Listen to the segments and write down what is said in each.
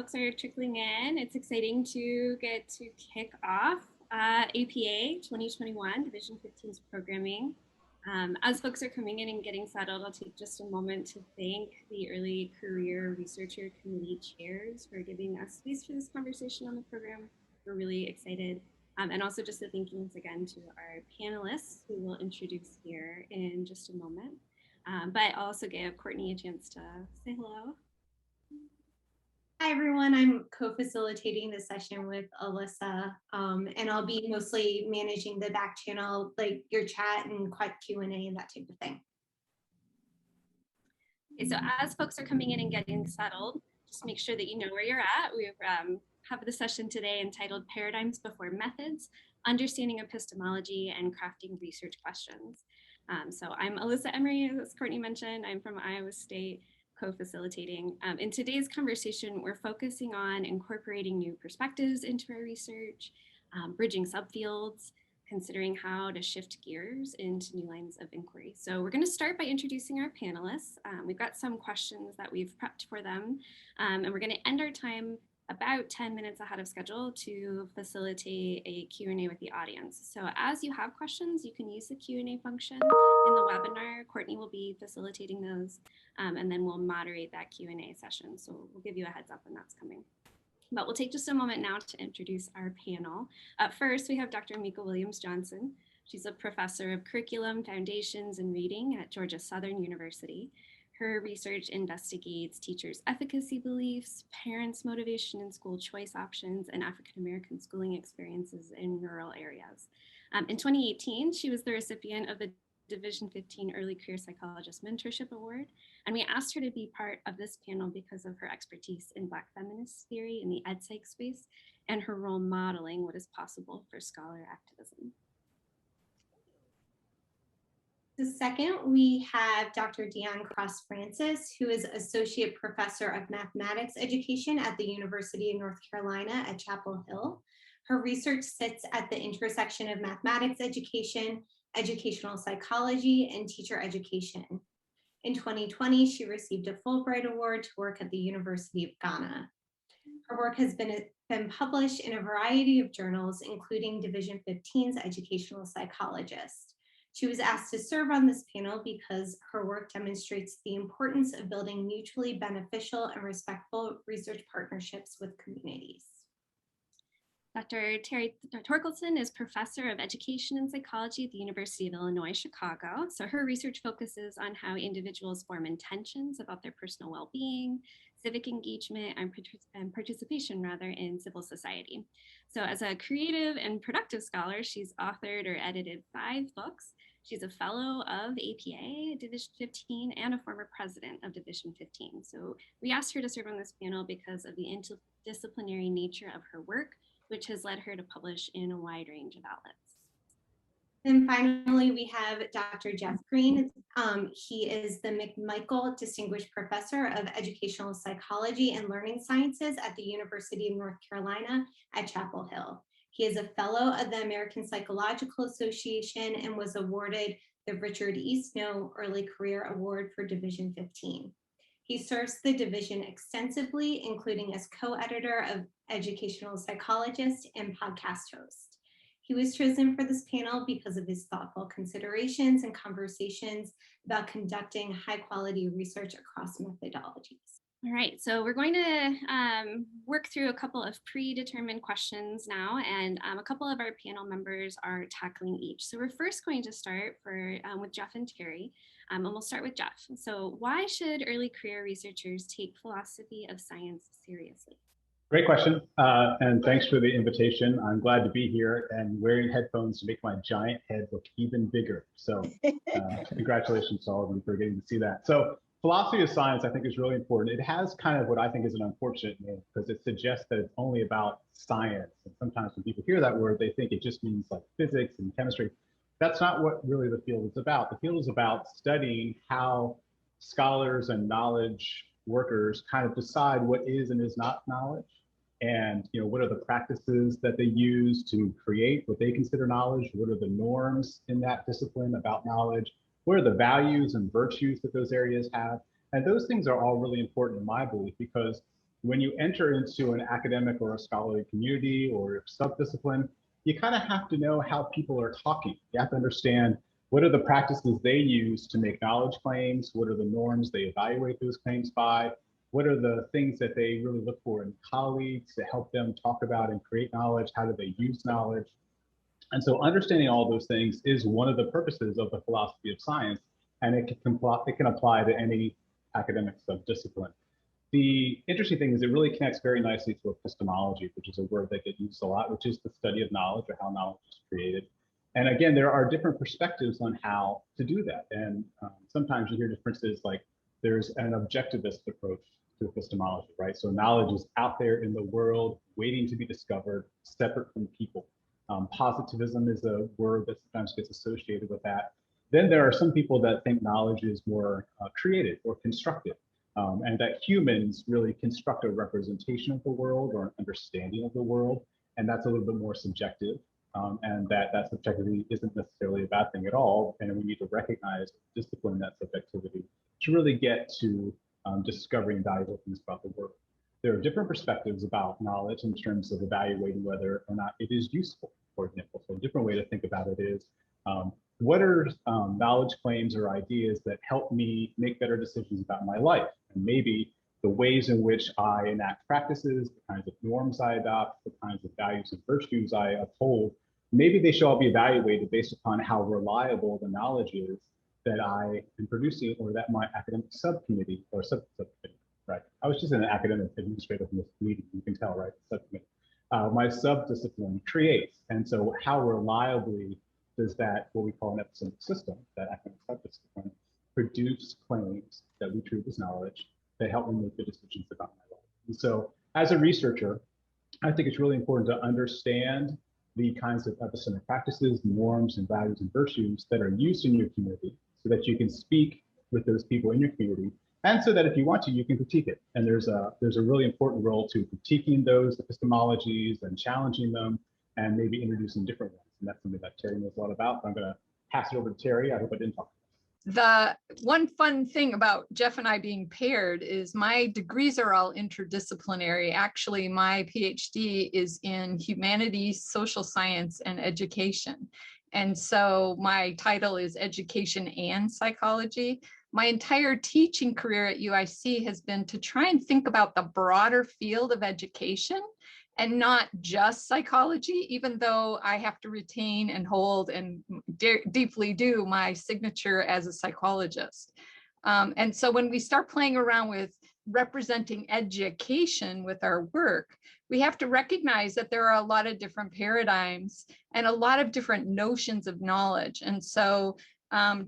folks are trickling in, it's exciting to get to kick off APA 2021 Division 15's programming. As folks are coming in and getting settled, I'll take just a moment to thank the Early Career Researcher Committee chairs for giving us space for this conversation on the program. We're really excited. And also just a thank you once again to our panelists who we'll introduce here in just a moment. But I'll also give Courtney a chance to say hello. Hi everyone, I'm co-facilitating this session with Alyssa, and I'll be mostly managing the back channel, like your chat and Q&A and that type of thing. Okay, so as folks are coming in and getting settled, just make sure that you know where you're at. We have the session today entitled Paradigms Before Methods, Understanding Epistemology and Crafting Research Questions. So I'm Alyssa Emery, as Courtney mentioned. I'm from Iowa State, co-facilitating. In today's conversation, we're focusing on incorporating new perspectives into our research, bridging subfields, considering how to shift gears into new lines of inquiry. So we're going to start by introducing our panelists. We've got some questions that we've prepped for them, and we're going to end our time about 10 minutes ahead of schedule to facilitate a Q&A with the audience. So as you have questions, you can use the Q&A function in the webinar. Courtney will be facilitating those, and then we'll moderate that Q&A session. So we'll give you a heads up when that's coming. But we'll take just a moment now to introduce our panel. First, we have Dr. Meca Williams-Johnson. She's a professor of curriculum, foundations, and reading at Georgia Southern University. Her research investigates teachers' efficacy beliefs, parents' motivation and school choice options, and African-American schooling experiences in rural areas. In 2018, she was the recipient of the Division 15 Early Career Psychologist Mentorship Award, and we asked her to be part of this panel because of her expertise in Black feminist theory in the ed psych space and her role modeling what is possible for scholar activism. The second, we have Dr. Dionne Cross-Francis, who is Associate Professor of Mathematics Education at the University of North Carolina at Chapel Hill. Her research sits at the intersection of mathematics education, educational psychology, and teacher education. In 2020, she received a Fulbright Award to work at the University of Ghana. Her work has been published in a variety of journals, including Division 15's Educational Psychologist. She was asked to serve on this panel because her work demonstrates the importance of building mutually beneficial and respectful research partnerships with communities. Dr. Theresa Thorkildsen is professor of education and psychology at the University of Illinois, Chicago. So her research focuses on how individuals form intentions about their personal well-being, civic engagement, and participation in civil society. So as a creative and productive scholar, she's authored or edited 5 books. She's a fellow of APA, Division 15, and a former president of Division 15. So we asked her to serve on this panel because of the interdisciplinary nature of her work, which has led her to publish in a wide range of outlets. And finally, we have Dr. Jeff Greene. He is the McMichael Distinguished Professor of Educational Psychology and Learning Sciences at the University of North Carolina at Chapel Hill. He is a fellow of the American Psychological Association and was awarded the Richard E. Snow Early Career Award for Division 15. He serves the division extensively, including as co-editor of Educational Psychologist and podcast host. He was chosen for this panel because of his thoughtful considerations and conversations about conducting high-quality research across methodologies. All right, so we're going to work through a couple of predetermined questions now, and a couple of our panel members are tackling each. So we're first going to start with Jeff and Terry, and we'll start with Jeff. So why should early career researchers take philosophy of science seriously? Great question, and thanks for the invitation. I'm glad to be here and wearing headphones to make my giant head look even bigger. So congratulations to all of you for getting to see that. So philosophy of science, I think, is really important. It has kind of what I think is an unfortunate name because it suggests that it's only about science. And sometimes when people hear that word, they think it just means like physics and chemistry. That's not what really the field is about. The field is about studying how scholars and knowledge workers kind of decide what is and is not knowledge. And what are the practices that they use to create what they consider knowledge? What are the norms in that discipline about knowledge? What are the values and virtues that those areas have? And those things are all really important in my belief because when you enter into an academic or a scholarly community or subdiscipline, you kind of have to know how people are talking. You have to understand what are the practices they use to make knowledge claims, what are the norms they evaluate those claims by, what are the things that they really look for in colleagues to help them talk about and create knowledge, how do they use knowledge. And so understanding all those things is one of the purposes of the philosophy of science, and it can apply to any academic subdiscipline. The interesting thing is it really connects very nicely to epistemology, which is a word that gets used a lot, which is the study of knowledge or how knowledge is created. And again, there are different perspectives on how to do that. And sometimes you hear differences like there's an objectivist approach to epistemology, right? So knowledge is out there in the world, waiting to be discovered, separate from people. Positivism is a word that sometimes gets associated with that. Then there are some people that think knowledge is more creative or constructive. And that humans really construct a representation of the world or an understanding of the world, and that's a little bit more subjective, and that subjectivity isn't necessarily a bad thing at all, and we need to recognize, discipline that subjectivity to really get to discovering valuable things about the world. There are different perspectives about knowledge in terms of evaluating whether or not it is useful, for example. So a different way to think about it is, what are knowledge claims or ideas that help me make better decisions about my life? And maybe the ways in which I enact practices, the kinds of norms I adopt, the kinds of values and virtues I uphold, maybe they should all be evaluated based upon how reliable the knowledge is that I am producing or that my academic subcommittee or subcommittee, right? I was just in an academic administrative meeting, you can tell, right? Subcommittee. My subdiscipline creates. And so how reliably does that, what we call an epistemic system, that academic subdiscipline, produce claims that we treat as knowledge that help me make good decisions about my life. And so as a researcher, I think it's really important to understand the kinds of epistemic practices, norms, and values and virtues that are used in your community so that you can speak with those people in your community, and so that if you want to, you can critique it. And there's a really important role to critiquing those epistemologies and challenging them and maybe introducing different ones. And that's something that Terry knows a lot about. I'm going to pass it over to Terry. I hope I didn't talk. The one fun thing about Jeff and I being paired is my degrees are all interdisciplinary. Actually, my PhD is in humanities, social science, and education. And so my title is Education and Psychology. My entire teaching career at UIC has been to try and think about the broader field of education and not just psychology, even though I have to retain and hold and deeply do my signature as a psychologist. And so when we start playing around with representing education with our work, we have to recognize that there are a lot of different paradigms and a lot of different notions of knowledge. And so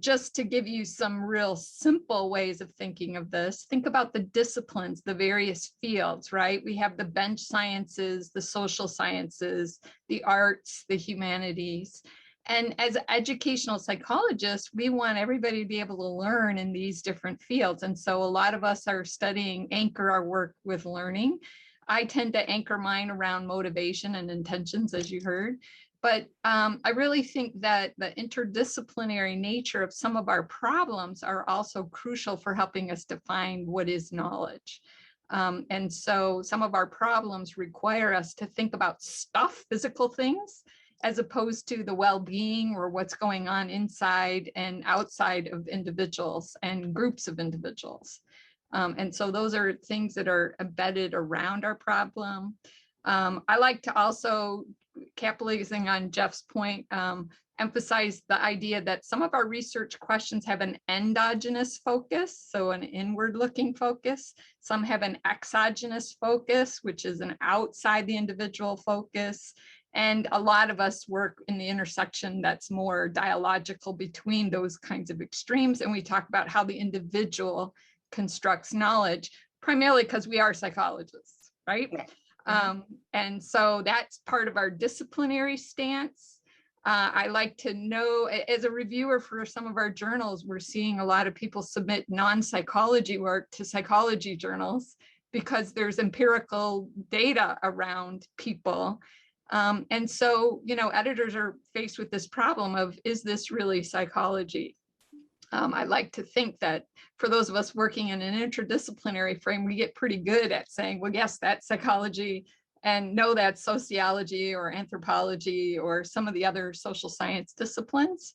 just to give you some real simple ways of thinking of this, think about the disciplines, the various fields, right? We have the bench sciences, the social sciences, the arts, the humanities. And as educational psychologists, we want everybody to be able to learn in these different fields. And so a lot of us are studying, anchor our work with learning. I tend to anchor mine around motivation and intentions, as you heard. But I really think that the interdisciplinary nature of some of our problems are also crucial for helping us define what is knowledge. And so some of our problems require us to think about stuff, physical things, as opposed to the well-being or what's going on inside and outside of individuals and groups of individuals. And so those are things that are embedded around our problem. I like to also, capitalizing on Jeff's point, emphasize the idea that some of our research questions have an endogenous focus, so an inward-looking focus. Some have an exogenous focus, which is an outside the individual focus. And a lot of us work in the intersection that's more dialogical between those kinds of extremes. And we talk about how the individual constructs knowledge, primarily because we are psychologists, right? And so that's part of our disciplinary stance. I like to know, as a reviewer for some of our journals, we're seeing a lot of people submit non-psychology work to psychology journals because there's empirical data around people. And so, you know, editors are faced with this problem of, is this really psychology? I like to think that for those of us working in an interdisciplinary frame, we get pretty good at saying, well, yes, that's psychology, and no, that's sociology or anthropology or some of the other social science disciplines.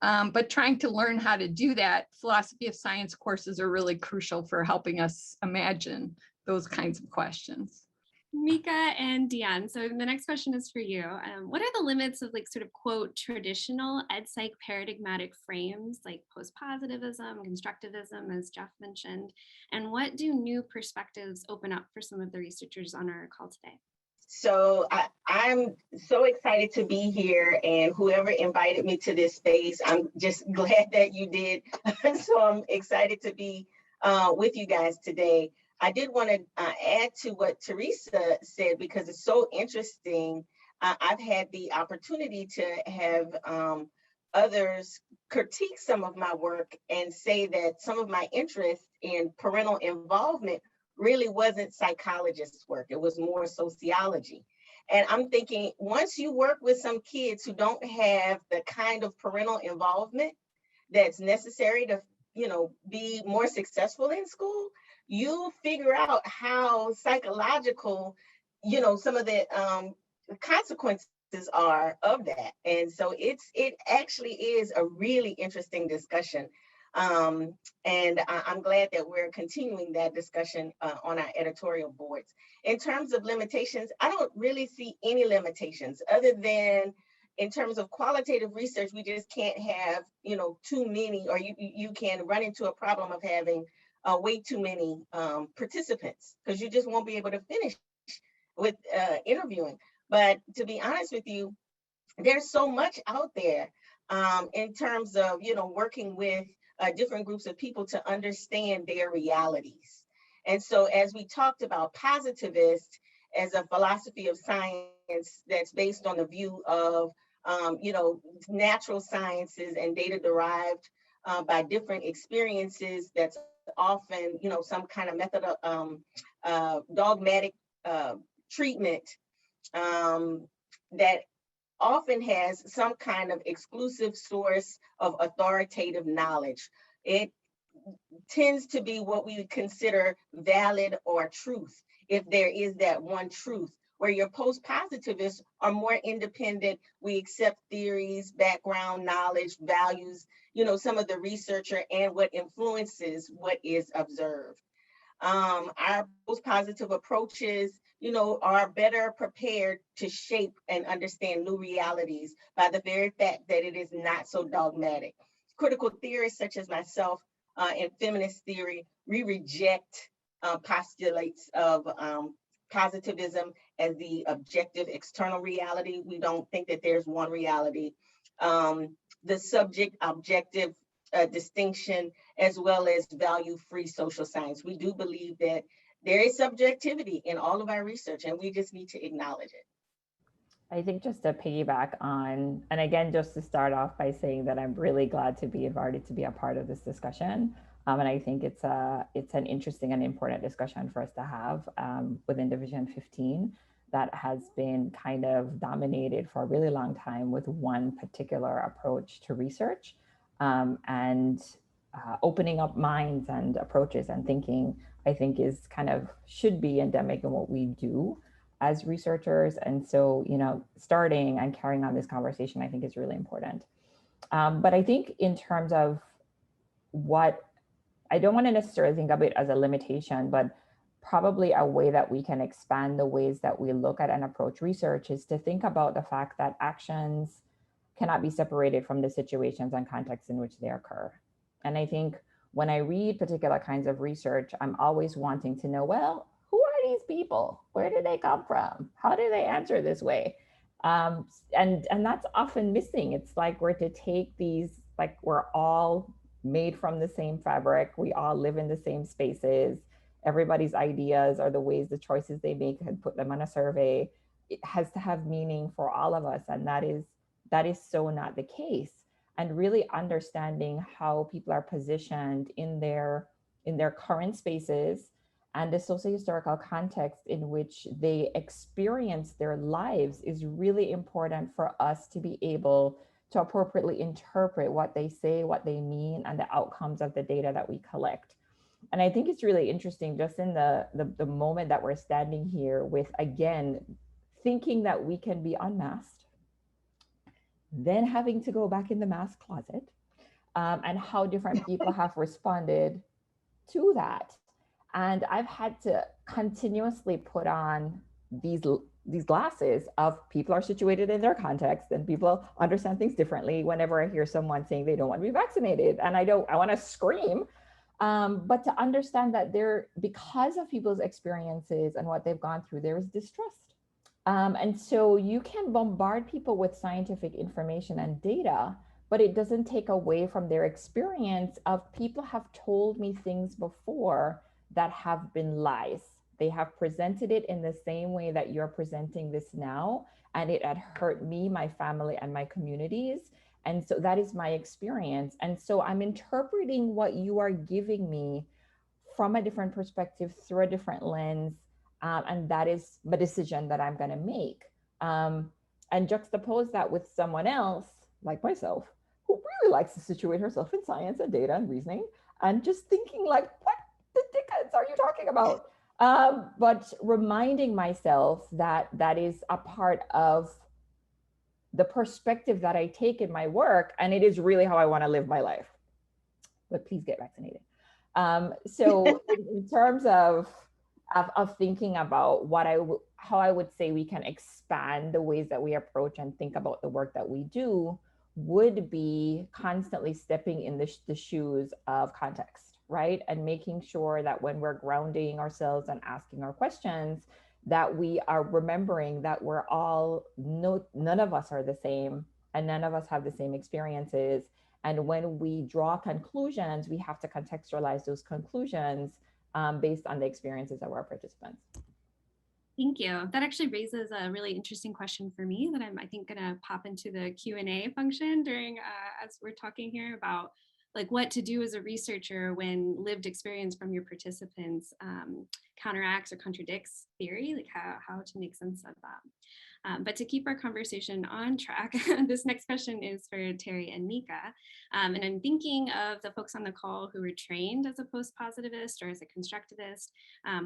But trying to learn how to do that, philosophy of science courses are really crucial for helping us imagine those kinds of questions. Meca and Dionne, so the next question is for you. What are the limits of like sort of quote traditional ed psych paradigmatic frames like postpositivism, constructivism, as Jeff mentioned, and what do new perspectives open up for some of the researchers on our call today? So I'm so excited to be here, and whoever invited me to this space, I'm just glad that you did. So I'm excited to be with you guys today. I did want to add to what Theresa said because it's so interesting. I've had the opportunity to have others critique some of my work and say that some of my interest in parental involvement really wasn't psychologist's work. It was more sociology. And I'm thinking, once you work with some kids who don't have the kind of parental involvement that's necessary to, be more successful in school, you figure out how psychological, some of the consequences are of that. And so it actually is a really interesting discussion. And I'm glad that we're continuing that discussion on our editorial boards. In terms of limitations, I don't really see any limitations other than in terms of qualitative research, we just can't have, too many, or you can run into a problem of having way too many participants because you just won't be able to finish with interviewing. But to be honest with you, there's so much out there in terms of, working with different groups of people to understand their realities. And so as we talked about positivist as a philosophy of science that's based on the view of, natural sciences and data derived by different experiences, that's often, some kind of method of dogmatic treatment that often has some kind of exclusive source of authoritative knowledge. It tends to be what we would consider valid or truth, if there is that one truth, where your post-positivists are more independent. We accept theories, background knowledge, values, some of the researcher and what influences what is observed. Our post-positive approaches, are better prepared to shape and understand new realities by the very fact that it is not so dogmatic. Critical theorists such as myself in feminist theory, we reject postulates of positivism as the objective external reality. We don't think that there's one reality. The subject objective distinction, as well as value-free social science. We do believe that there is subjectivity in all of our research, and we just need to acknowledge it. I think just to piggyback on, and again, just to start off by saying that I'm really glad to be invited to be a part of this discussion. And I think it's an interesting and important discussion for us to have within Division 15 that has been kind of dominated for a really long time with one particular approach to research, and opening up minds and approaches and thinking, I think should be endemic in what we do as researchers. And so, starting and carrying on this conversation, I think is really important. But I think in terms of what, I don't want to necessarily think of it as a limitation, but probably a way that we can expand the ways that we look at and approach research is to think about the fact that actions cannot be separated from the situations and contexts in which they occur. And I think when I read particular kinds of research, I'm always wanting to know, well, who are these people? Where do they come from? How do they answer this way? And that's often missing. It's like we're to take these, like we're all made from the same fabric. We all live in the same spaces. Everybody's ideas are the ways, the choices they make and put them on a survey. It has to have meaning for all of us. And that is so not the case. And really understanding how people are positioned in their current spaces and the socio-historical context in which they experience their lives is really important for us to be able to appropriately interpret what they say, what they mean, and the outcomes of the data that we collect. And I think it's really interesting just in the moment that we're standing here with, again, thinking that we can be unmasked, then having to go back in the mask closet, and how different people have responded to that. And I've had to continuously put on these glasses of people are situated in their context and people understand things differently whenever I hear someone saying they don't want to be vaccinated. And I want to scream. But to understand that because of people's experiences and what they've gone through, there is distrust. And so you can bombard people with scientific information and data, but it doesn't take away from their experience of people have told me things before that have been lies. They have presented it in the same way that you're presenting this now, and it had hurt me, my family, and my communities. And so that is my experience. And so I'm interpreting what you are giving me from a different perspective, through a different lens. And that is the decision that I'm going to make. And juxtapose that with someone else, like myself, who really likes to situate herself in science and data and reasoning, and just thinking like, what the dickens are you talking about? But reminding myself that that is a part of the perspective that I take in my work, and it is really how I want to live my life. But please get vaccinated. So in terms of thinking about how I would say we can expand the ways that we approach and think about the work that we do, would be constantly stepping in the shoes of context, right? And making sure that when we're grounding ourselves and asking our questions, that we are remembering that we're all, none of us are the same, and none of us have the same experiences. And when we draw conclusions, we have to contextualize those conclusions based on the experiences of our participants. Thank you. That actually raises a really interesting question for me that I think going to pop into the Q&A function during as we're talking here about like what to do as a researcher when lived experience from your participants counteracts or contradicts theory, like how to make sense of that. But to keep our conversation on track, this next question is for Terry and Meca. And I'm thinking of the folks on the call who were trained as a post-positivist or as a constructivist.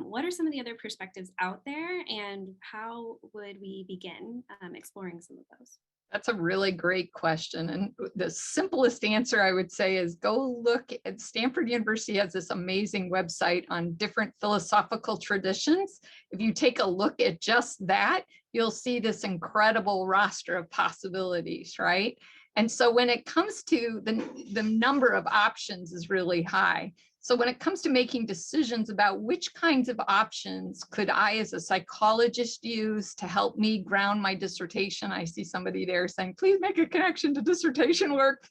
What are some of the other perspectives out there, and how would we begin exploring some of those? That's a really great question. And the simplest answer I would say is go look at Stanford University has this amazing website on different philosophical traditions. If you take a look at just that, you'll see this incredible roster of possibilities, right? And so when it comes to the number of options is really high. So when it comes to making decisions about which kinds of options could I as a psychologist use to help me ground my dissertation, I see somebody there saying, please make a connection to dissertation work,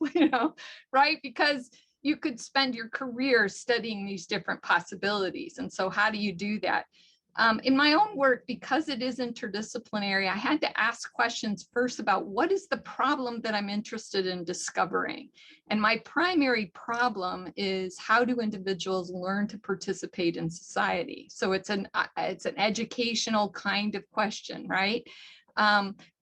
right? Because you could spend your career studying these different possibilities. And so how do you do that? In my own work, because it is interdisciplinary, I had to ask questions first about what is the problem that I'm interested in discovering. And my primary problem is how do individuals learn to participate in society? So it's an educational kind of question, right?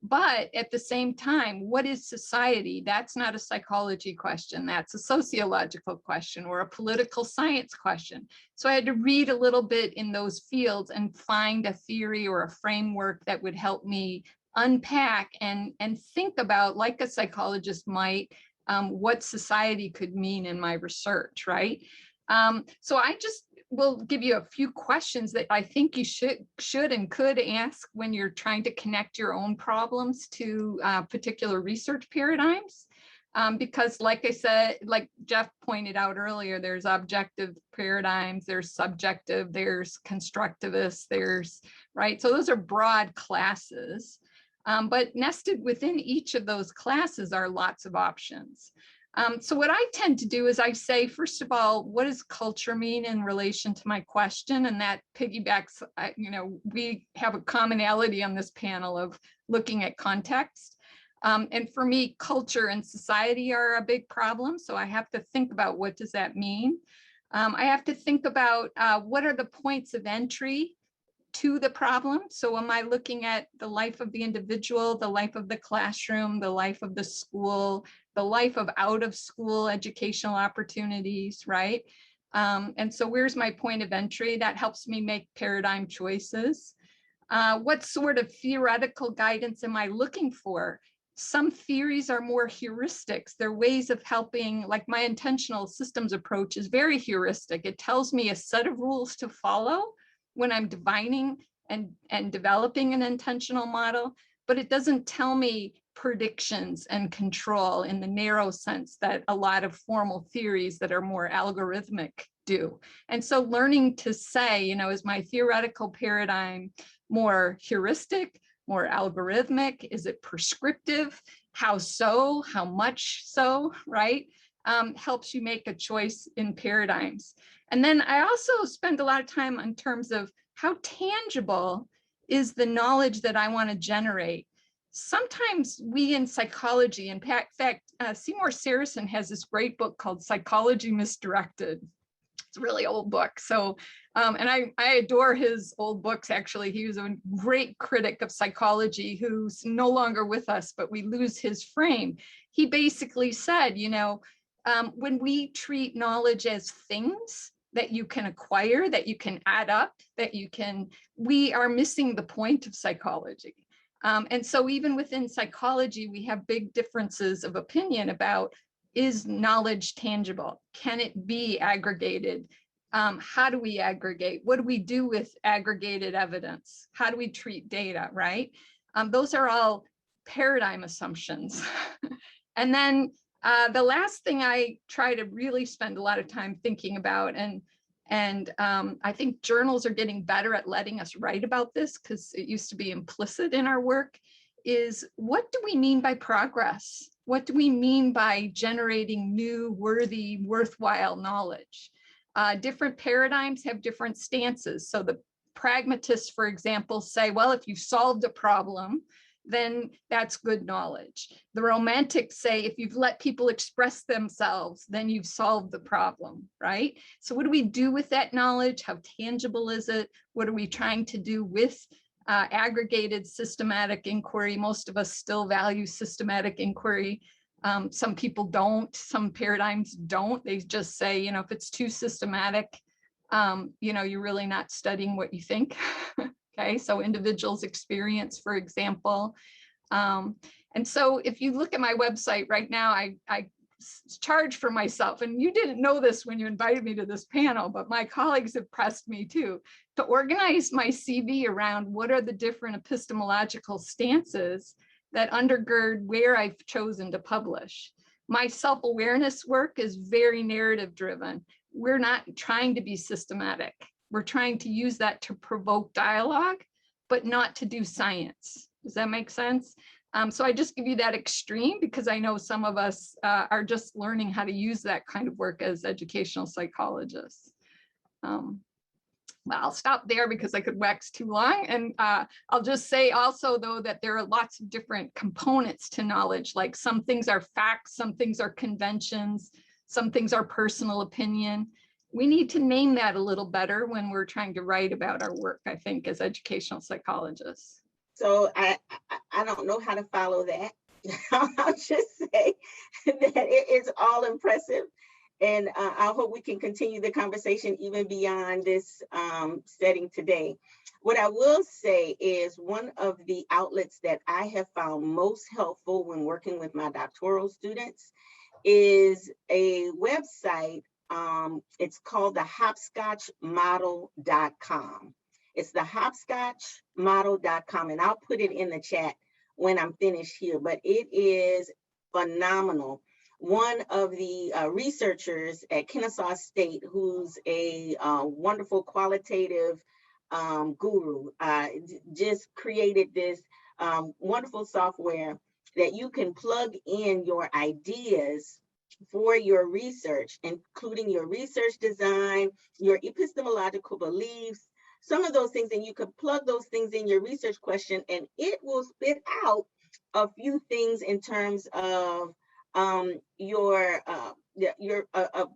But at the same time, what is society? That's not a psychology question. That's a sociological question or a political science question. So I had to read a little bit in those fields and find a theory or a framework that would help me unpack and think about, like a psychologist might, what society could mean in my research, right? So I just will give you a few questions that I think you should and could ask when you're trying to connect your own problems to particular research paradigms. Because like I said, like Jeff pointed out earlier, there's objective paradigms, there's subjective, there's constructivist, right? So those are broad classes, but nested within each of those classes are lots of options. So what I tend to do is I say, first of all, what does culture mean in relation to my question? And that piggybacks, we have a commonality on this panel of looking at context. And for me, culture and society are a big problem. So I have to think about what does that mean? I have to think about what are the points of entry to the problem. So am I looking at the life of the individual, the life of the classroom, the life of the school, the life of out of school educational opportunities, right? And so where's my point of entry? That helps me make paradigm choices. What sort of theoretical guidance am I looking for? Some theories are more heuristics. They're ways of helping, like my intentional systems approach is very heuristic. It tells me a set of rules to follow when I'm divining and developing an intentional model, but it doesn't tell me predictions and control in the narrow sense that a lot of formal theories that are more algorithmic do. And so learning to say, you know, is my theoretical paradigm more heuristic, more algorithmic? Is it prescriptive? How so? How much so, right? Helps you make a choice in paradigms. And then I also spend a lot of time in terms of how tangible is the knowledge that I want to generate. Sometimes we in psychology, in fact, Seymour Saracen has this great book called Psychology Misdirected. It's a really old book. So, and I adore his old books, actually. He was a great critic of psychology who's no longer with us, but we lose his frame. He basically said, you know, when we treat knowledge as things that you can acquire, that you can add up, that you can, we are missing the point of psychology. And so even within psychology, we have big differences of opinion about, is knowledge tangible? Can it be aggregated? How do we aggregate? What do we do with aggregated evidence? How do we treat data, right? Those are all paradigm assumptions. And then the last thing I try to really spend a lot of time thinking about, and I think journals are getting better at letting us write about this because it used to be implicit in our work, is what do we mean by progress? What do we mean by generating new, worthy, worthwhile knowledge? Different paradigms have different stances. So the pragmatists, for example, say, well, if you've solved a problem, then that's good knowledge. The romantics say, if you've let people express themselves, then you've solved the problem, right? So what do we do with that knowledge? How tangible is it? What are we trying to do with aggregated systematic inquiry? Most of us still value systematic inquiry. Some people don't, some paradigms don't. They just say, you know, if it's too systematic, you know, you're really not studying what you think. Okay, so individuals' experience, for example. And so if you look at my website right now, I charge for myself, and you didn't know this when you invited me to this panel, but my colleagues have pressed me too, to organize my CV around what are the different epistemological stances that undergird where I've chosen to publish. My self-awareness work is very narrative driven. We're not trying to be systematic. We're trying to use that to provoke dialogue, but not to do science. Does that make sense? So I just give you that extreme because I know some of us are just learning how to use that kind of work as educational psychologists. Well, I'll stop there because I could wax too long. And I'll just say also, though, that there are lots of different components to knowledge, like some things are facts, some things are conventions, some things are personal opinion. We need to name that a little better when we're trying to write about our work, I think, as educational psychologists. So I don't know how to follow that. I'll just say that it is all impressive. And I hope we can continue the conversation even beyond this setting today. What I will say is one of the outlets that I have found most helpful when working with my doctoral students is a website. It's called the hopscotchmodel.com. It's the hopscotchmodel.com, and I'll put it in the chat when I'm finished here, but it is phenomenal. One of the researchers at Kennesaw State, who's a wonderful qualitative guru, just created this wonderful software that you can plug in your ideas for your research, including your research design, your epistemological beliefs, some of those things, and you could plug those things in your research question, and it will spit out a few things in terms of your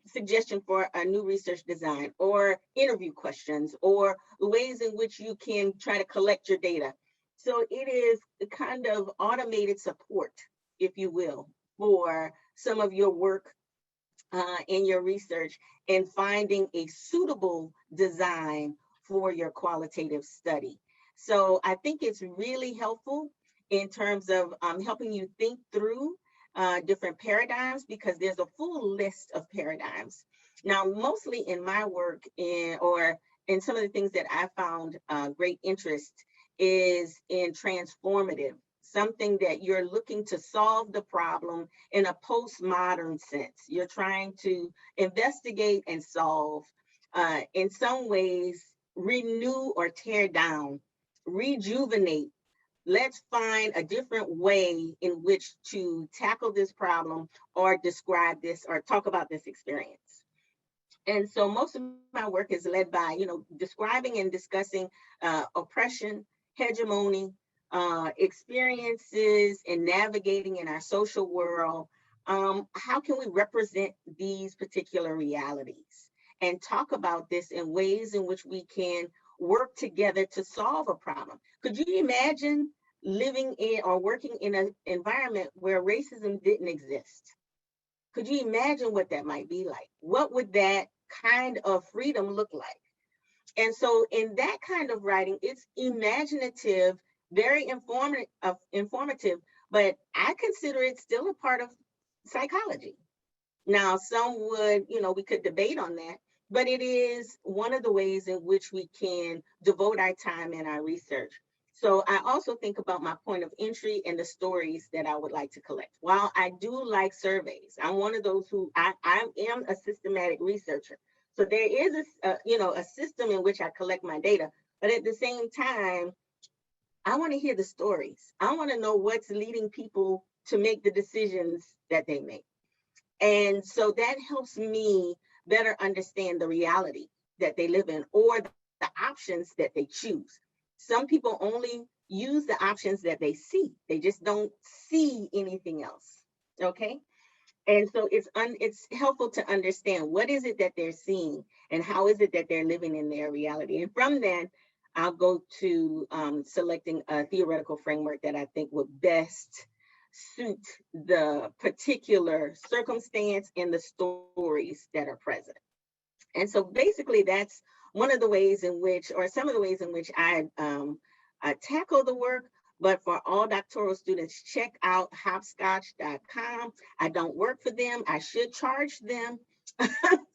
suggestion for a new research design, or interview questions, or ways in which you can try to collect your data. So it is a kind of automated support, if you will, for some of your work in your research and finding a suitable design for your qualitative study. So I think it's really helpful in terms of helping you think through different paradigms, because there's a full list of paradigms. Now, mostly in my work or in some of the things that I found great interest is in transformative, something that you're looking to solve the problem in a postmodern sense. You're trying to investigate and solve, in some ways, renew or tear down, rejuvenate. Let's find a different way in which to tackle this problem or describe this or talk about this experience. And so most of my work is led by, describing and discussing oppression, hegemony, experiences, and navigating in our social world. How can we represent these particular realities and talk about this in ways in which we can work together to solve a problem? Could you imagine living in or working in an environment where racism didn't exist? Could you imagine what that might be like? What would that kind of freedom look like? And so in that kind of writing, it's imaginative, very informative, but I consider it still a part of psychology. Now, some would, we could debate on that, but it is one of the ways in which we can devote our time in our research. So I also think about my point of entry and the stories that I would like to collect. While I do like surveys, I'm one of those who I am a systematic researcher. So there is a system in which I collect my data, but at the same time, I want to hear the stories. I want to know what's leading people to make the decisions that they make. And so that helps me better understand the reality that they live in, or the options that they choose. Some people only use the options that they see. They just don't see anything else, okay? And so it's helpful to understand what is it that they're seeing and how is it that they're living in their reality. And from that, I'll go to selecting a theoretical framework that I think would best suit the particular circumstance and the stories that are present. And so basically that's one of the ways in which, or some of the ways in which I tackle the work. But for all doctoral students, check out hopscotch.com. I don't work for them. I should charge them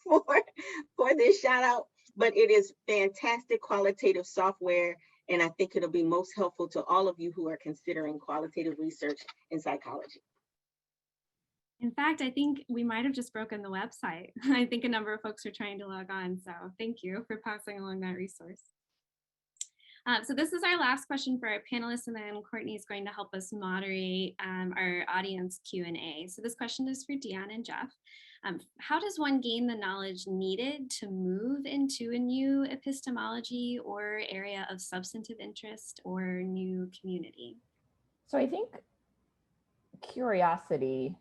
for this shout out, but it is fantastic qualitative software. And I think it'll be most helpful to all of you who are considering qualitative research in psychology. In fact, I think we might have just broken the website. I think a number of folks are trying to log on. So thank you for passing along that resource. So this is our last question for our panelists, and then Courtney is going to help us moderate our audience Q&A. So this question is for Dionne and Jeff. How does one gain the knowledge needed to move into a new epistemology or area of substantive interest or new community? So I think curiosity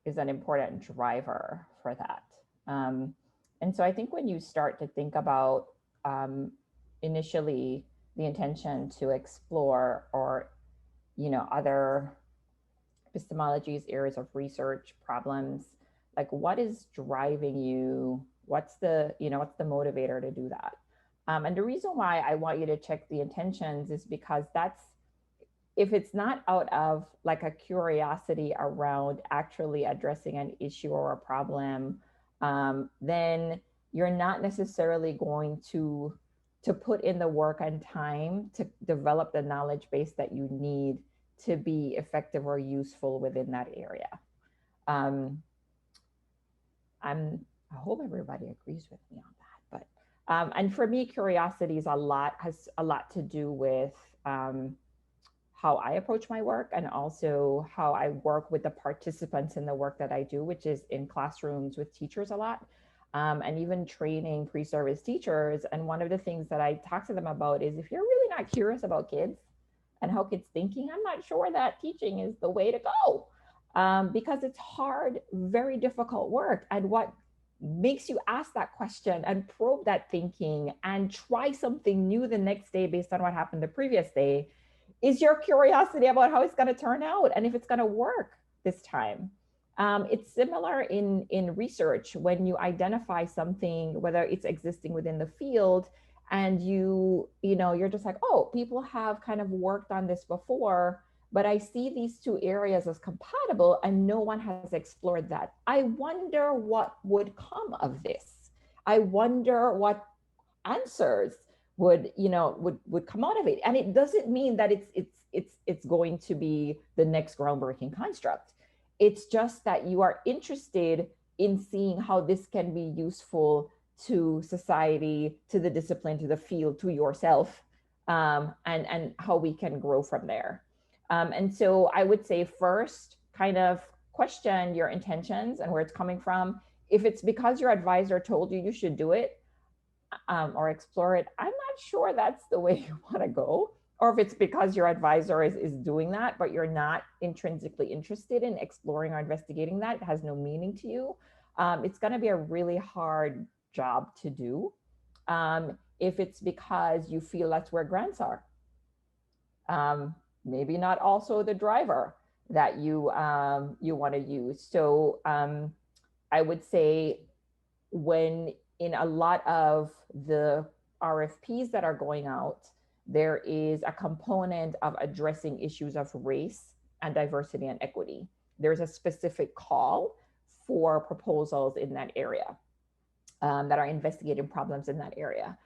is an important driver for that. And so I think when you start to think about initially the intention to explore or, other epistemologies, areas of research, problems, like what is driving you? What's the motivator to do that? And the reason why I want you to check the intentions is because if it's not out of like a curiosity around actually addressing an issue or a problem, then you're not necessarily going to put in the work and time to develop the knowledge base that you need to be effective or useful within that area. I hope everybody agrees with me on that, but and for me, curiosity has a lot to do with how I approach my work and also how I work with the participants in the work that I do, which is in classrooms with teachers a lot. And even training pre-service teachers. And one of the things that I talk to them about is if you're really not curious about kids and how kids thinking, I'm not sure that teaching is the way to go. because it's hard, very difficult work. And what makes you ask that question and probe that thinking and try something new the next day based on what happened the previous day is your curiosity about how it's going to turn out and if it's going to work this time. It's similar in research when you identify something, whether it's existing within the field, and you're just like, oh, people have kind of worked on this before, but I see these two areas as compatible and no one has explored that. I wonder what would come of this. I wonder what answers would come out of it. And it doesn't mean that it's going to be the next groundbreaking construct. It's just that you are interested in seeing how this can be useful to society, to the discipline, to the field, to yourself, and how we can grow from there. And so I would say first, kind of question your intentions and where it's coming from. If it's because your advisor told you should do it or explore it, I'm not sure that's the way you want to go. Or if it's because your advisor is doing that, but you're not intrinsically interested in exploring or investigating that, it has no meaning to you. It's going to be a really hard job to do. If it's because you feel that's where grants are. Maybe not also the driver that you want to use. So I would say when in a lot of the RFPs that are going out, there is a component of addressing issues of race and diversity and equity. There's a specific call for proposals in that area that are investigating problems in that area.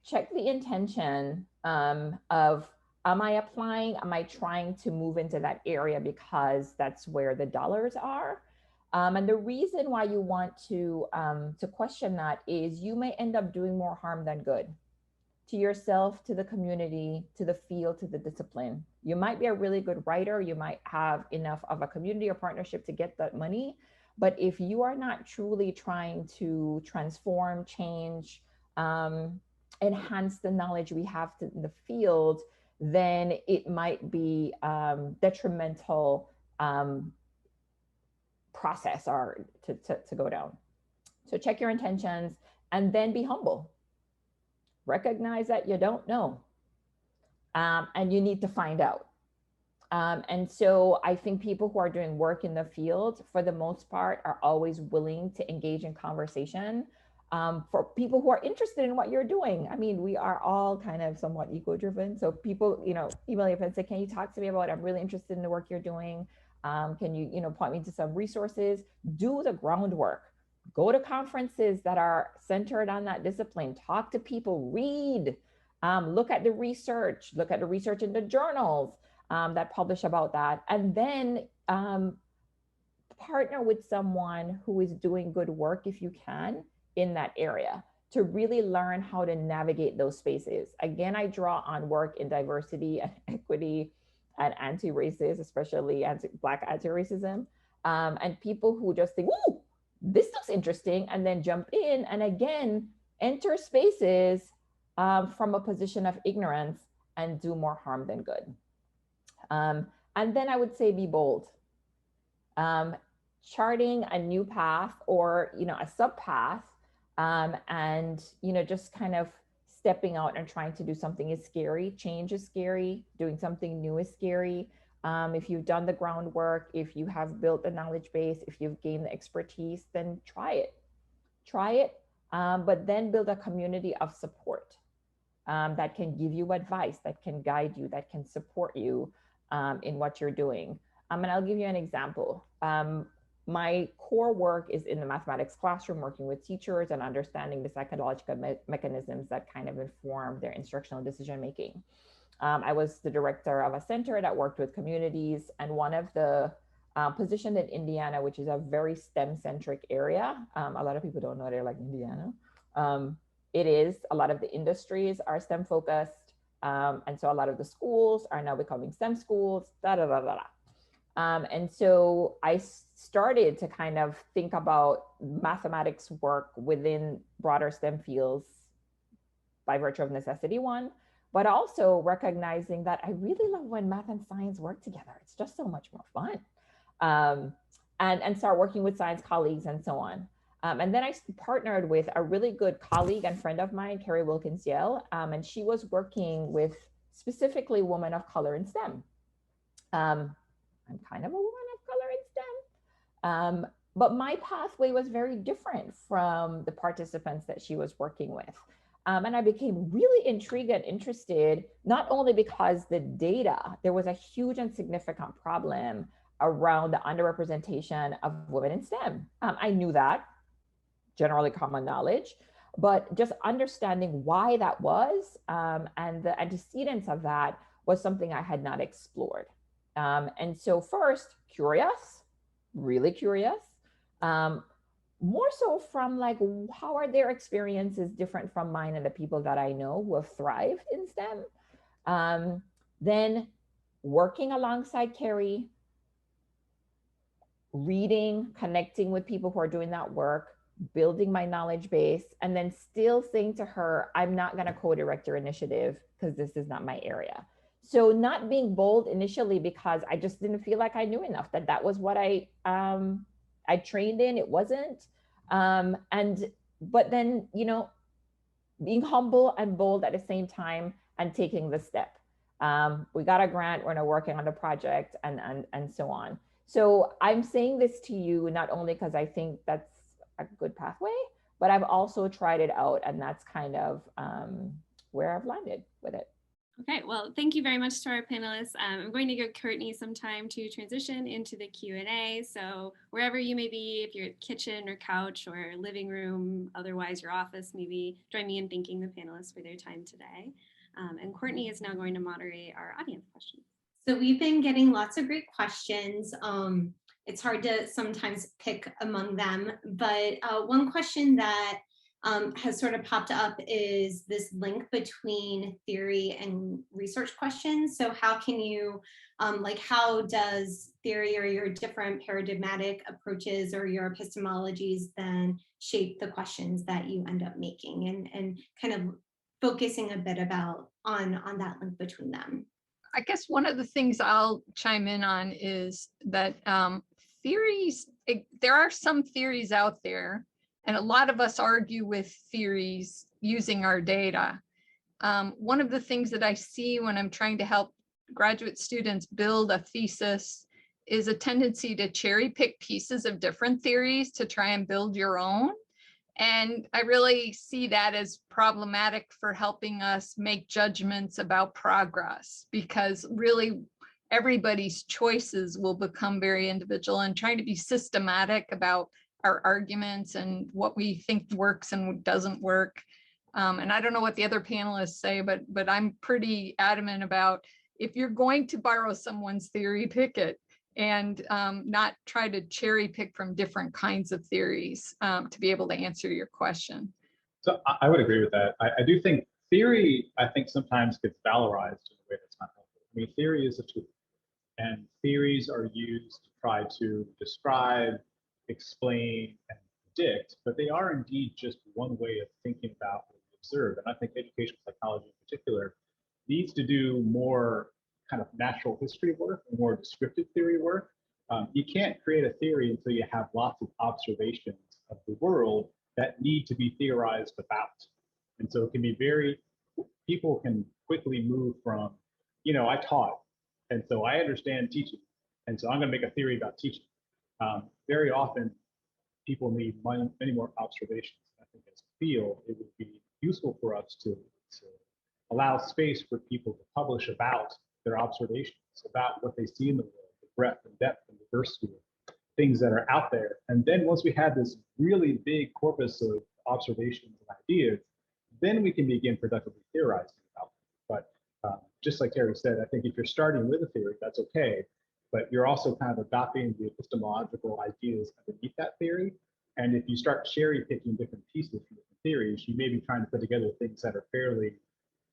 Check the intention of, am I applying? Am I trying to move into that area because that's where the dollars are? And the reason why you want to question that is you may end up doing more harm than good to yourself, to the community, to the field, to the discipline. You might be a really good writer. You might have enough of a community or partnership to get that money. But if you are not truly trying to transform, change, enhance the knowledge we have in the field, then it might be detrimental process or to go down. So check your intentions and then be humble. Recognize that you don't know and you need to find out. And so I think people who are doing work in the field, for the most part, are always willing to engage in conversation. For people who are interested in what you're doing. I mean, we are all kind of somewhat ego-driven. So people, email you and say, can you talk to me about it? I'm really interested in the work you're doing. Can you, point me to some resources? Do the groundwork. Go to conferences that are centered on that discipline. Talk to people, read, look at the research in the journals that publish about that. And then partner with someone who is doing good work if you can in that area to really learn how to navigate those spaces. Again, I draw on work in diversity and equity and anti-racist, especially Black anti-racism, and people who just think, ooh, this looks interesting, and then jump in and again, enter spaces from a position of ignorance and do more harm than good. And then I would say be bold. Charting a new path or, a sub-path and, just kind of stepping out and trying to do something is scary. Change is scary. Doing something new is scary. If you've done the groundwork, if you have built the knowledge base, if you've gained the expertise, then try it. But then build a community of support that can give you advice, that can guide you, that can support you in what you're doing. And I'll give you an example. My core work is in the mathematics classroom, working with teachers and understanding the psychological mechanisms that kind of inform their instructional decision-making. I was the director of a center that worked with communities, and one of the positioned in Indiana, which is a very STEM-centric area. A lot of people don't know they're like Indiana. It is, a lot of the industries are STEM focused. And so a lot of the schools are now becoming STEM schools, and so I started to kind of think about mathematics work within broader STEM fields by virtue of necessity, one, but also recognizing that I really love when math and science work together. It's just so much more fun. and start working with science colleagues and so on. And then I partnered with a really good colleague and friend of mine, Carrie Wilkins-Yale, and she was working with specifically women of color in STEM. I'm kind of a woman of color in STEM, but my pathway was very different from the participants that she was working with. And I became really intrigued and interested, not only because the data, there was a huge and significant problem around the underrepresentation of women in STEM. I knew that, generally common knowledge, but just understanding why that was and the antecedents of that was something I had not explored. And so first, curious, really curious, more so from like, how are their experiences different from mine and the people that I know who have thrived in STEM? Then working alongside Carrie, reading, connecting with people who are doing that work, building my knowledge base, and then still saying to her, I'm not going to co-direct your initiative because this is not my area. So not being bold initially because I just didn't feel like I knew enough, that was what I trained in, it wasn't. But then, you know, being humble and bold at the same time and taking the step. We got a grant, we're now working on the project and so on. So I'm saying this to you, not only because I think that's a good pathway, but I've also tried it out, and that's kind of where I've landed with it. Okay, well, thank you very much to our panelists. I'm going to give Courtney some time to transition into the Q&A. So wherever you may be, if you're at kitchen or couch or living room, otherwise your office, maybe join me in thanking the panelists for their time today. And Courtney is now going to moderate our audience questions. So we've been getting lots of great questions. It's hard to sometimes pick among them, but one question that has sort of popped up is this link between theory and research questions. So how can you, how does theory or your different paradigmatic approaches or your epistemologies then shape the questions that you end up making, and kind of focusing a bit about on that link between them? I guess one of the things I'll chime in on is that theories, there are some theories out there, and a lot of us argue with theories using our data. One of the things that I see when I'm trying to help graduate students build a thesis is a tendency to cherry pick pieces of different theories to try and build your own. And I really see that as problematic for helping us make judgments about progress, because really everybody's choices will become very individual, and trying to be systematic about our arguments and what we think works and what doesn't work. And I don't know what the other panelists say, but I'm pretty adamant about, if you're going to borrow someone's theory, pick it, and not try to cherry pick from different kinds of theories to be able to answer your question. So I would agree with that. I do think theory, sometimes gets valorized in a way that's not helpful. I mean, theory is a tool, and theories are used to try to describe, explain, and predict, but they are indeed just one way of thinking about what we observe. And I think educational psychology in particular needs to do more kind of natural history work, more descriptive theory work. You can't create a theory until you have lots of observations of the world that need to be theorized about. And so it can be people can quickly move from, I taught, and so I understand teaching, and so I'm going to make a theory about teaching. Very often, people need many more observations. I think as a field, it would be useful for us to allow space for people to publish about their observations, about what they see in the world, the breadth and depth and diversity of things that are out there. And then once we have this really big corpus of observations and ideas, then we can begin productively theorizing about them. But just like Terry said, I think if you're starting with a theory, that's okay, but you're also kind of adopting the epistemological ideas underneath that theory. And if you start cherry picking different pieces from different theories, you may be trying to put together things that are fairly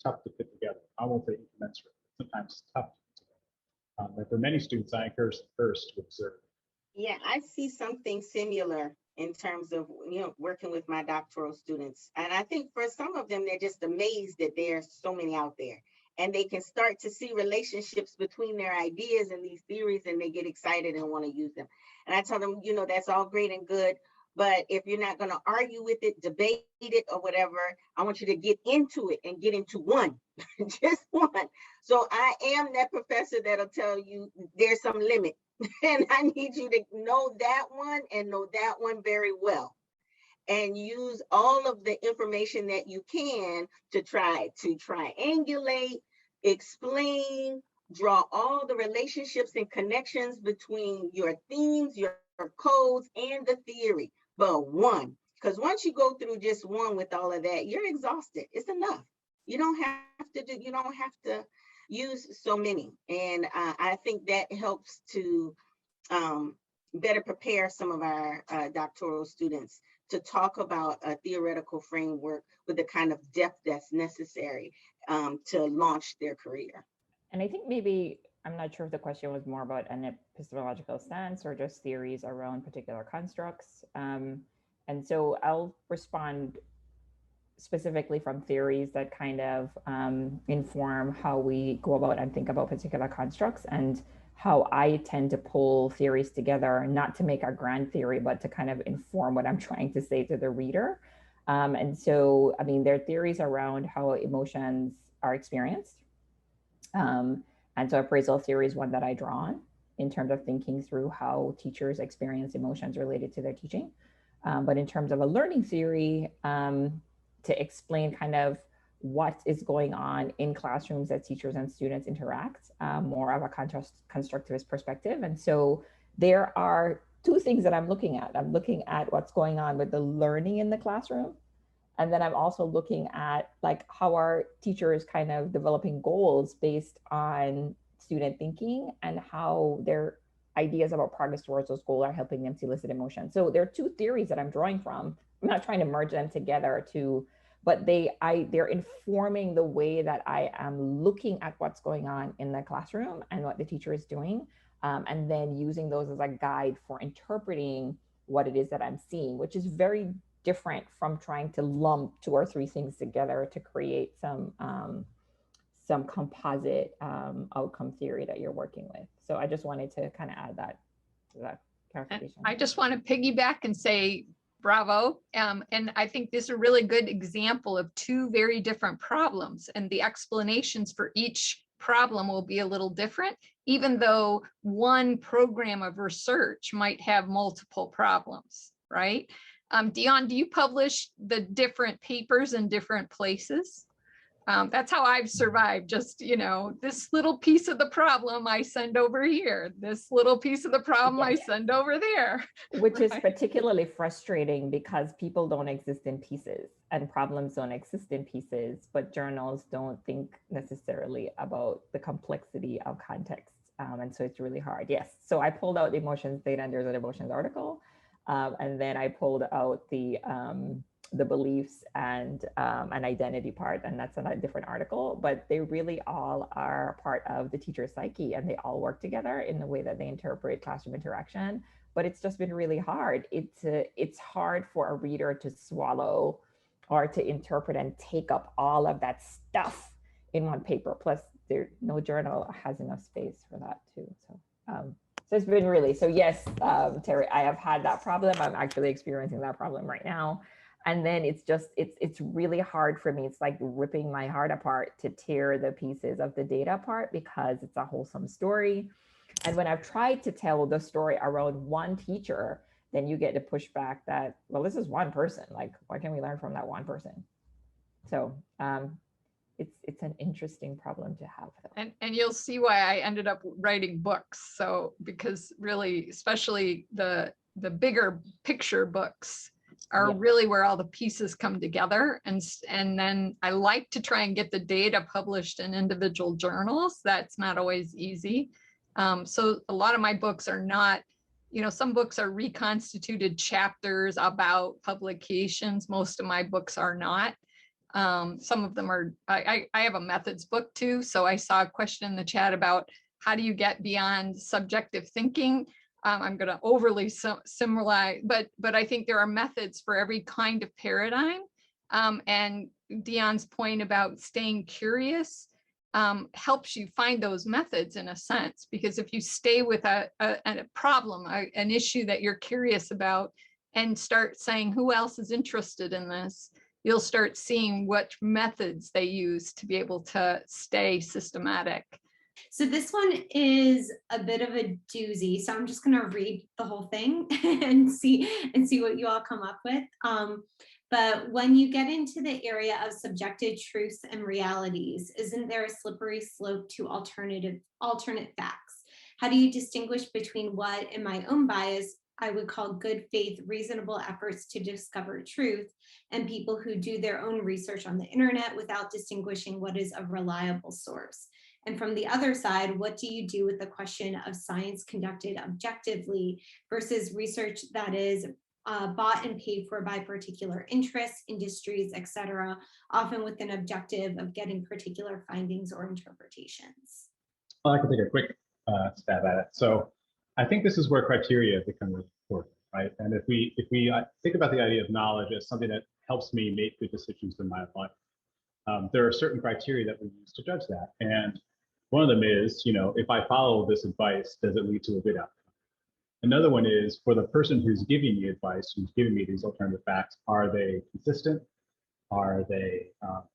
tough to put together. I won't say incommensurate, but sometimes tough to put together. And for many students, I encourage them first to observe. Yeah, I see something similar in terms of working with my doctoral students. And I think for some of them, they're just amazed that there's so many out there. and they can start to see relationships between their ideas and these theories, and they get excited and want to use them. And I tell them, that's all great and good, but if you're not going to argue with it, debate it, or whatever, I want you to get into it and get into one, just one. So I am that professor that'll tell you there's some limit, and I need you to know that one and know that one very well, and use all of the information that you can to try to triangulate, explain, draw all the relationships and connections between your themes, your codes, and the theory. But one, because once you go through just one with all of that, you're exhausted. It's enough. You don't have to use so many. And I think that helps to better prepare some of our doctoral students to talk about a theoretical framework with the kind of depth that's necessary to launch their career. And I think maybe, I'm not sure if the question was more about an epistemological stance or just theories around particular constructs. And so I'll respond specifically from theories that kind of inform how we go about and think about particular constructs, and how I tend to pull theories together, not to make a grand theory, but to kind of inform what I'm trying to say to the reader. And so, I mean, there are theories around how emotions are experienced. And so appraisal theory is one that I draw on in terms of thinking through how teachers experience emotions related to their teaching. But in terms of a learning theory, to explain kind of what is going on in classrooms as teachers and students interact, more of a constructivist perspective. And so there are two things that I'm looking at. I'm looking at what's going on with the learning in the classroom. And then I'm also looking at like how are teachers kind of developing goals based on student thinking, and how their ideas about progress towards those goals are helping them to elicit emotion. So there are two theories that I'm drawing from. I'm not trying to merge them together but they're informing the way that I am looking at what's going on in the classroom and what the teacher is doing, and then using those as a guide for interpreting what it is that I'm seeing, which is very different from trying to lump two or three things together to create some composite outcome theory that you're working with. So I just wanted to kind of add that to that clarification. I just want to piggyback and say bravo. And I think this is a really good example of two very different problems, and the explanations for each problem will be a little different, even though one program of research might have multiple problems, right? Dionne, do you publish the different papers in different places? That's how I've survived. Just, this little piece of the problem I send over here. This little piece of the problem I send over there. Which is particularly frustrating because people don't exist in pieces and problems don't exist in pieces, but journals don't think necessarily about the complexity of context. And so it's really hard. Yes. So I pulled out the emotions data, and there's an emotions article. And then I pulled out the beliefs and an identity part, and that's a different article, but they really all are part of the teacher's psyche, and they all work together in the way that they interpret classroom interaction. But it's just been really hard. It's hard for a reader to swallow or to interpret and take up all of that stuff in one paper. Plus, no journal has enough space for that too. So it's been really, so yes, Terry, I have had that problem. I'm actually experiencing that problem right now. And then it's really hard for me. It's like ripping my heart apart to tear the pieces of the data apart, because it's a wholesome story. And when I've tried to tell the story around one teacher, then you get the pushback that, well, this is one person. Like, why can't we learn from that one person? So it's an interesting problem to have. And you'll see why I ended up writing books. So because really, especially the bigger picture books are really where all the pieces come together. And then I like to try and get the data published in individual journals. That's not always easy. So a lot of my books are not, some books are reconstituted chapters about publications. Most of my books are not. Some of them are, I have a methods book too. So I saw a question in the chat about how do you get beyond subjective thinking? I'm going to overly simplify, but I think there are methods for every kind of paradigm. And Dionne's point about staying curious, helps you find those methods in a sense, because if you stay with a problem, an issue that you're curious about, and start saying, who else is interested in this, you'll start seeing what methods they use to be able to stay systematic. So this one is a bit of a doozy. So I'm just going to read the whole thing and see what you all come up with. But when you get into the area of subjective truths and realities, isn't there a slippery slope to alternate facts? How do you distinguish between what, in my own bias, I would call good faith, reasonable efforts to discover truth, and people who do their own research on the internet without distinguishing what is a reliable source? And from the other side, what do you do with the question of science conducted objectively versus research that is bought and paid for by particular interests, industries, etc., often with an objective of getting particular findings or interpretations? Well, I can take a quick stab at it. So I think this is where criteria become really important, right? And if we think about the idea of knowledge as something that helps me make good decisions in my life, there are certain criteria that we use to judge that. And one of them is, if I follow this advice, does it lead to a good outcome? Another one is, for the person who's giving me advice, who's giving me these alternative facts, are they consistent? Are they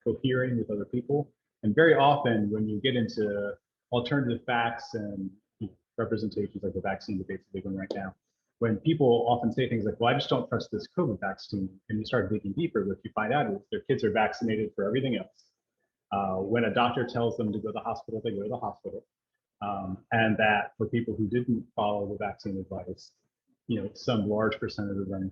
cohering with other people? And very often when you get into alternative facts and representations like the vaccine debate's a big one right now, when people often say things like, well, I just don't trust this COVID vaccine, and you start digging deeper, what you find out is their kids are vaccinated for everything else. When a doctor tells them to go to the hospital, they go to the hospital. And that for people who didn't follow the vaccine advice, some large percentage of them,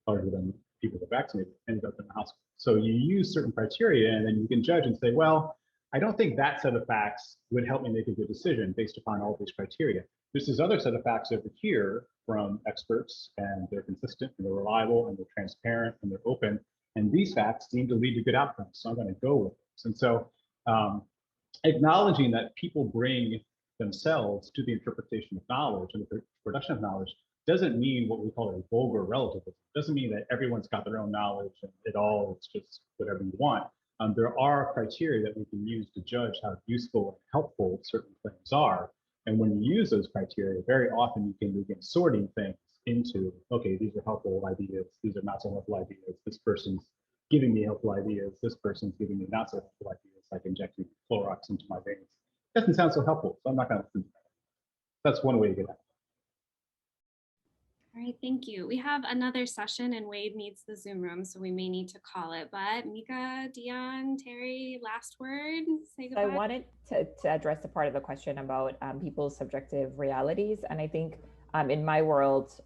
larger than people that vaccinated, ended up in the hospital. So you use certain criteria, and then you can judge and say, well, I don't think that set of facts would help me make a good decision based upon all these criteria. There's this other set of facts over here from experts, and they're consistent, and they're reliable, and they're transparent, and they're open. And these facts seem to lead to good outcomes, so I'm going to go with this. And so acknowledging that people bring themselves to the interpretation of knowledge and the production of knowledge doesn't mean what we call a vulgar relativism. It doesn't mean that everyone's got their own knowledge and it all is just whatever you want. There are criteria that we can use to judge how useful and helpful certain things are. And when you use those criteria, very often you can begin sorting things into, okay, these are helpful ideas, these are not so helpful ideas, this person's giving me helpful ideas, this person's giving me not so helpful ideas, like injecting Clorox into my veins. Doesn't sound so helpful, so I'm not going to do that. That's one way to get at it. All right, thank you. We have another session and Wade needs the Zoom room, so we may need to call it. But Meca, Dionne, Terry, last word, say goodbye. I wanted to address the part of the question about people's subjective realities. And I think in my world,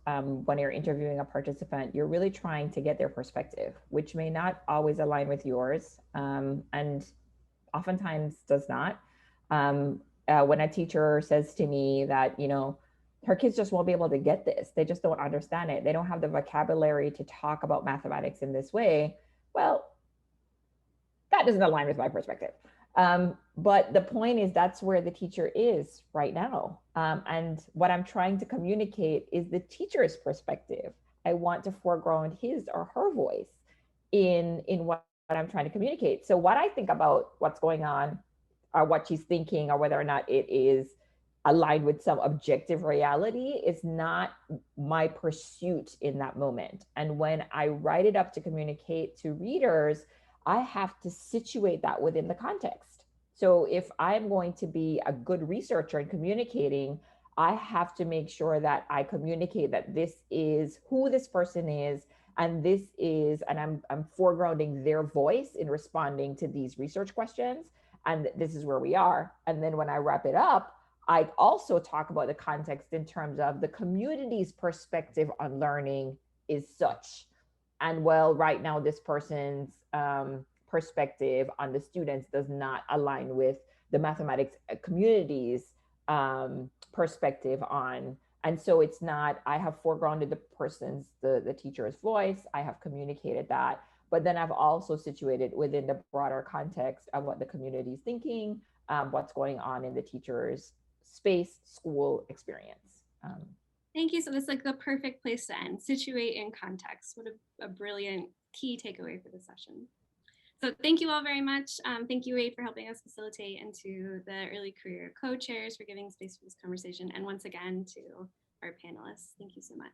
when you're interviewing a participant, you're really trying to get their perspective, which may not always align with yours, and oftentimes does not. When a teacher says to me that, her kids just won't be able to get this, they just don't understand it, they don't have the vocabulary to talk about mathematics in this way, well, that doesn't align with my perspective. But the point is, that's where the teacher is right now. And what I'm trying to communicate is the teacher's perspective. I want to foreground his or her voice in what I'm trying to communicate. So what I think about what's going on, or what she's thinking, or whether or not it is aligned with some objective reality, is not my pursuit in that moment. And when I write it up to communicate to readers, I have to situate that within the context. So if I'm going to be a good researcher in communicating, I have to make sure that I communicate that this is who this person is, and this is, and I'm foregrounding their voice in responding to these research questions, and this is where we are. And then when I wrap it up, I also talk about the context in terms of the community's perspective on learning is such. And well, right now, this person's perspective on the students does not align with the mathematics community's perspective on. And so it's not, I have foregrounded the teacher's voice, I have communicated that, but then I've also situated within the broader context of what the community is thinking, what's going on in the teacher's space, school experience. Thank you. So that's like the perfect place to end. Situate in context. What a brilliant key takeaway for the session. So thank you all very much. Thank you, Wade, for helping us facilitate, and to the early career co-chairs for giving space for this conversation. And once again, to our panelists, thank you so much.